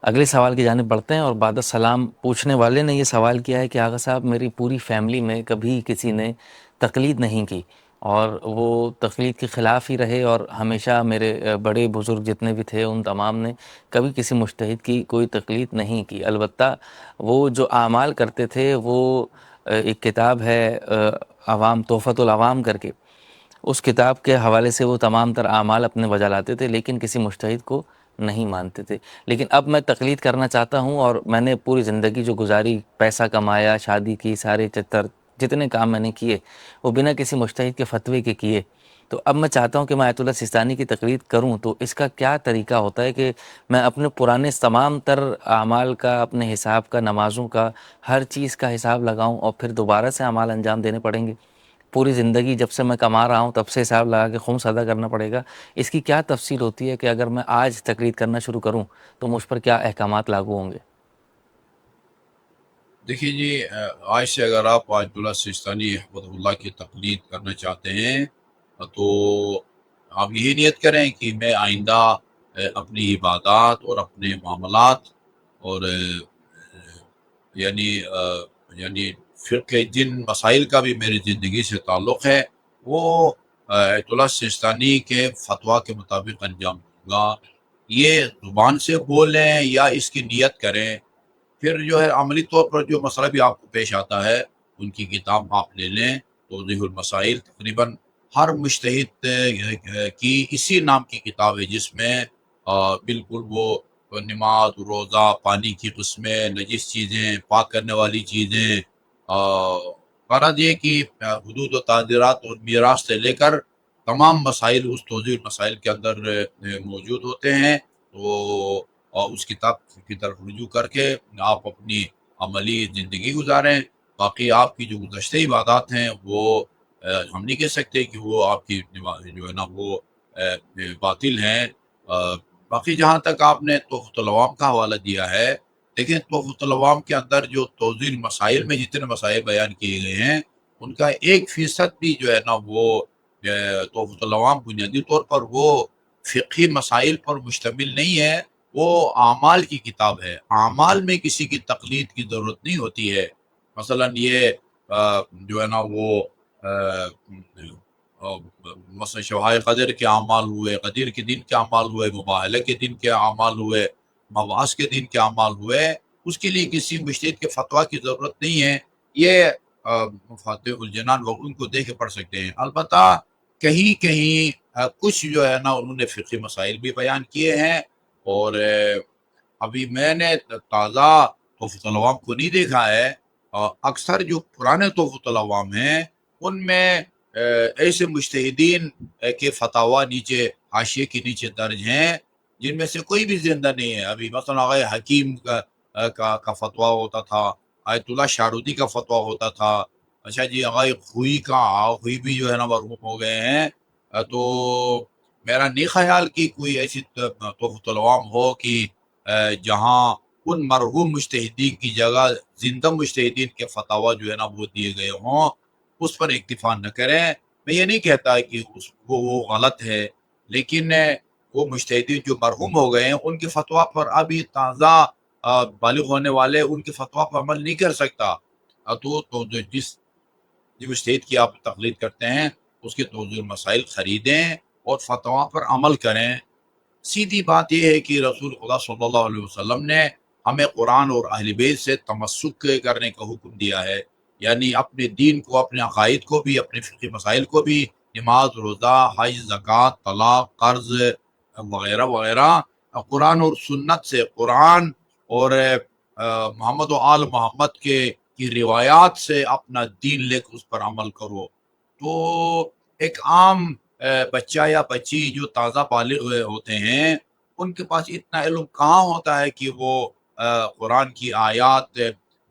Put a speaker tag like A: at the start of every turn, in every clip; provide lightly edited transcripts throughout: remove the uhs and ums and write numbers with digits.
A: اگلے سوال کی جانب بڑھتے ہیں، اور بعد السلام پوچھنے والے نے یہ سوال کیا ہے کہ آغا صاحب میری پوری فیملی میں کبھی کسی نے تقلید نہیں کی، اور وہ تقلید کے خلاف ہی رہے، اور ہمیشہ میرے بڑے بزرگ جتنے بھی تھے ان تمام نے کبھی کسی مجتہد کی کوئی تقلید نہیں کی۔ البتہ وہ جو اعمال کرتے تھے وہ ایک کتاب ہے عوام تحفۃ العوام کر کے، اس کتاب کے حوالے سے وہ تمام تر اعمال اپنے بجا لاتے تھے، لیکن کسی مجتہد کو نہیں مانتے تھے۔ لیکن اب میں تقلید کرنا چاہتا ہوں، اور میں نے پوری زندگی جو گزاری، پیسہ کمایا، شادی کی، سارے جتنے کام میں نے کیے وہ بنا کسی مجتہد کے فتوے کے کیے۔ تو اب میں چاہتا ہوں کہ میں آیت اللہ سیستانی کی تقلید کروں، تو اس کا کیا طریقہ ہوتا ہے کہ میں اپنے پرانے تمام تر اعمال کا، اپنے حساب کا، نمازوں کا، ہر چیز کا حساب لگاؤں، اور پھر دوبارہ سے اعمال انجام دینے پڑیں گے؟ پوری زندگی جب سے میں کما رہا ہوں تب سے حساب لگا کے خمس ادا کرنا پڑے گا؟ اس کی کیا تفصیل ہوتی ہے کہ اگر میں آج تقلید کرنا شروع کروں تو مجھ پر کیا احکامات لاگو ہوں گے؟
B: دیکھیے جی، آج سے اگر آپ آیت اللہ سیستانی رحمۃ اللہ کی تقلید کرنا چاہتے ہیں تو آپ یہی نیت کریں کہ میں آئندہ اپنی عبادات اور اپنے معاملات اور یعنی یعنی فرقہ جن مسائل کا بھی میری زندگی سے تعلق ہے وہ آیت اللہ سیستانی کے فتویٰ کے مطابق انجام دوں گا۔ یہ زبان سے بولیں یا اس کی نیت کریں، پھر جو ہے عملی طور پر جو مسئلہ بھی آپ کو پیش آتا ہے ان کی کتاب آپ لے لیں، توضیح المسائل تقریباً ہر مجتہد کی اسی نام کی کتاب ہے، جس میں بالکل وہ نماز، روزہ، پانی کی قسمیں، نجس چیزیں، پاک کرنے والی چیزیں، غرض یہ کہ حدود و تعزیرات اور میراث سے لے کر تمام مسائل اس توضیح المسائل کے اندر موجود ہوتے ہیں۔ تو اور اس کتاب کی طرف رجوع کر کے آپ اپنی عملی زندگی گزاریں۔ باقی آپ کی جو گزشتہ عبادات ہیں وہ ہم نہیں کہہ سکتے کہ وہ آپ کی جو ہے نا وہ باطل ہیں۔ باقی جہاں تک آپ نے تحفۃ العوام کا حوالہ دیا ہے، لیکن تحفۃ العوام کے اندر جو توضیح مسائل میں جتنے مسائل بیان کیے گئے ہیں ان کا 1% بھی جو ہے نا وہ تحفۃ العوام بنیادی طور پر وہ فقہی مسائل پر مشتمل نہیں ہے، وہ اعمال کی کتاب ہے۔ اعمال میں کسی کی تقلید کی ضرورت نہیں ہوتی ہے۔ مثلا یہ جو ہے نا وہ مثلا شوہائے قدر کے اعمال ہوئے، قدیر کے دن کے اعمال ہوئے، مباہلہ کے دن کے اعمال ہوئے، مواس کے دن کے اعمال ہوئے، اس کے لیے کسی مجتہد کے فتویٰ کی ضرورت نہیں ہے۔ یہ فاتح الجنان وہ ان کو دیکھ کے پڑھ سکتے ہیں۔ البتہ کہیں کہیں کچھ جو ہے نا انہوں نے فقہی مسائل بھی بیان کیے ہیں، اور ابھی میں نے تازہ تحفۃ العوام کو نہیں دیکھا ہے۔ اکثر جو پرانے تحفۃ العوام ہیں ان میں ایسے مجتہدین کے فتاویٰ نیچے حاشیے کے نیچے درج ہیں جن میں سے کوئی بھی زندہ نہیں ہے۔ ابھی مثلا آغا حکیم کا فتویٰ ہوتا تھا، آیت اللہ شارودی کا فتویٰ ہوتا تھا، اچھا جی آغا خوئی بھی جو ہے نا مرحوم ہو گئے ہیں۔ تو میرا نہیں خیال کہ کوئی ایسی تحفۃ العوام ہو کہ جہاں ان مرحوم مجتہدین کی جگہ زندہ مجتہدین کے فتاویٰ جو ہے نا وہ دیے گئے ہوں، اس پر اکتفا نہ کریں۔ میں یہ نہیں کہتا کہ وہ غلط ہے، لیکن وہ مجتہدین جو مرحوم ہو گئے ہیں ان کے فتویٰ پر ابھی تازہ بالغ ہونے والے ان کے فتویٰ پر عمل نہیں کر سکتا۔ تو جس مجتہد کی آپ تقلید کرتے ہیں اس کے توضیح مسائل خریدیں اور فتویٰ پر عمل کریں۔ سیدھی بات یہ ہے کہ رسول خدا صلی اللہ علیہ وسلم نے ہمیں قرآن اور اہل بیت سے تمسک کرنے کا حکم دیا ہے، یعنی اپنے دین کو، اپنے عقائد کو بھی، اپنے فقہی مسائل کو بھی، نماز، روزہ، حج، زکوٰۃ، طلاق، قرض وغیرہ وغیرہ، قرآن اور سنت سے، قرآن اور محمد و آل محمد کی روایات سے اپنا دین لے کر اس پر عمل کرو۔ تو ایک عام بچہ یا بچی جو تازہ بالغ ہوتے ہیں ان کے پاس اتنا علم کہاں ہوتا ہے کہ وہ قرآن کی آیات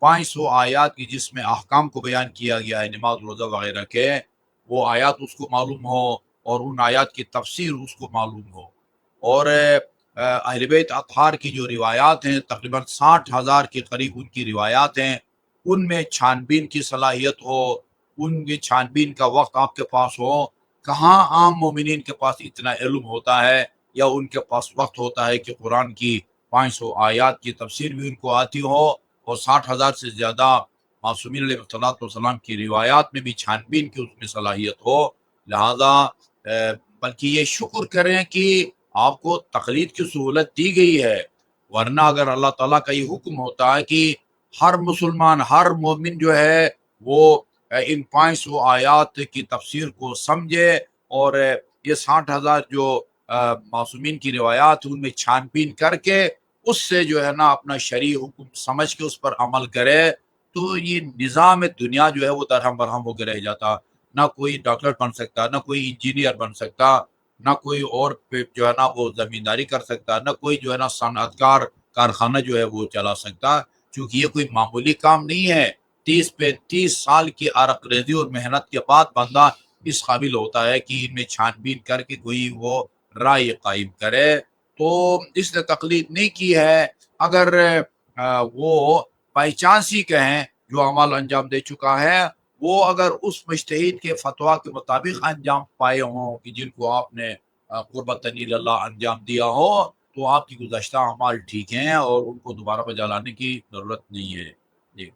B: 500 آیات کی جس میں احکام کو بیان کیا گیا ہے، نماز، روزہ وغیرہ کے، وہ آیات اس کو معلوم ہو اور ان آیات کی تفسیر اس کو معلوم ہو۔ اور اہل بیت اطہار کی جو روایات ہیں تقریباً 60,000 کے قریب ان کی روایات ہیں، ان میں چھان بین کی صلاحیت ہو، ان کی چھان بین کا وقت آپ کے پاس ہو۔ کہاں عام مومنین کے پاس اتنا علم ہوتا ہے یا ان کے پاس وقت ہوتا ہے کہ قرآن کی 500 آیات کی تفسیر بھی ان کو آتی ہو اور 60,000 سے زیادہ معصومین علیہ السلام کی روایات میں بھی چھانبین کی اس میں صلاحیت ہو، لہذا بلکہ یہ شکر کریں کہ آپ کو تقلید کی سہولت دی گئی ہے، ورنہ اگر اللہ تعالیٰ کا یہ حکم ہوتا ہے کہ ہر مسلمان ہر مومن جو ہے وہ ان 500 آیات کی تفسیر کو سمجھے اور یہ 60,000 جو معصومین کی روایات ان میں چھان بین کر کے اس سے جو ہے نا اپنا شرعی حکم سمجھ کے اس پر عمل کرے، تو یہ نظام دنیا جو ہے وہ درہم برہم ہو کے رہ جاتا، نہ کوئی ڈاکٹر بن سکتا، نہ کوئی انجینئر بن سکتا، نہ کوئی اور جو ہے نا وہ زمینداری کر سکتا، نہ کوئی جو ہے نا صنعت کار کارخانہ جو ہے وہ چلا سکتا، کیونکہ یہ کوئی معمولی کام نہیں ہے۔ 30 سال کی عرق ریزی اور محنت کے بعد بندہ اس قابل ہوتا ہے کہ ان میں چھان بین کر کے کوئی وہ رائے قائم کرے، تو اس نے تقلید نہیں کی ہے۔ اگر وہ بائی چانس ہی کہیں جو عمل انجام دے چکا ہے، وہ اگر اس مجتہد کے فتویٰ کے مطابق انجام پائے ہوں کہ جن کو آپ نے قربتاً اللہ انجام دیا ہو، تو آپ کی گزشتہ اعمال ٹھیک ہیں اور ان کو دوبارہ بجا لانے کی ضرورت نہیں ہے۔ جی